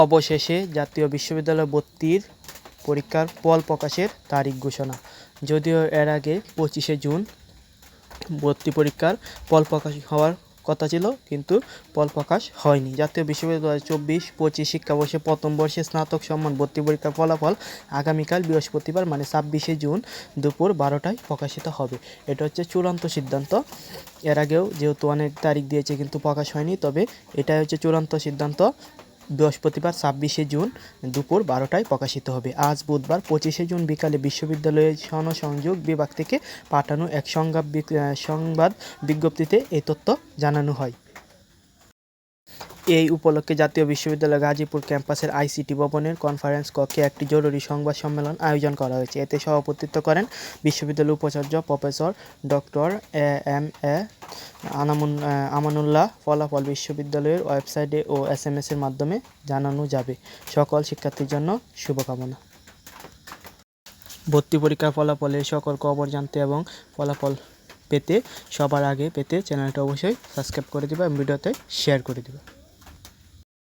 অবশেষে জাতীয় বিশ্ববিদ্যালয় ভর্তির পরীক্ষার ফল প্রকাশের তারিখ ঘোষণা। যদিও এর আগে 25শে জুন ভর্তি পরীক্ষার ফল প্রকাশ হওয়ার কথা ছিল, কিন্তু ফল প্রকাশ হয়নি। জাতীয় বিশ্ববিদ্যালয় 24-25 শিক্ষাবর্ষে প্রথম বর্ষে স্নাতক সম্মান ভর্তি পরীক্ষার ফলাফল আগামীকাল বৃহস্পতিবার 26শে জুন দুপুর 12টায় প্রকাশিত হবে। এটা হচ্ছে চূড়ান্ত সিদ্ধান্ত। এর আগেও যেহেতু অনেক তারিখ দিয়েছে কিন্তু প্রকাশ হয়নি, তবে এটাই হচ্ছে চূড়ান্ত সিদ্ধান্ত। বৃহস্পতিবার 26শে জুন দুপুর 12টায় প্রকাশিত হবে। আজ বুধবার 25শে জুন বিকালে বিশ্ববিদ্যালয়ের জনসংযোগ বিভাগ থেকে পাঠানো এক সংবাদ বিজ্ঞপ্তিতে এই তথ্য জানানো হয়। এই উপলক্ষে জাতীয় বিশ্ববিদ্যালয় গাজীপুর ক্যাম্পাসের আইসিটি ভবনের কনফারেন্স কক্ষে একটি জরুরি সংবাদ সম্মেলন আয়োজন করা হয়েছে। এতে সভাপতিত্ব করেন বিশ্ববিদ্যালয়ের উপাচার্য প্রফেসর ডক্টর এ আমানুল্লাহ। ফলাফল বিশ্ববিদ্যালয়ের ওয়েবসাইটে ও SMS-এর মাধ্যমে জানানো যাবে। সকল শিক্ষার্থীর জন্য শুভকামনা। ভর্তি পরীক্ষার ফলাফলের সকল খবর জানতে এবং ফলাফল পেতে সবার আগে পেতে চ্যানেলটা অবশ্যই সাবস্ক্রাইব করে দিবা এবং ভিডিওতে শেয়ার করে দিবা।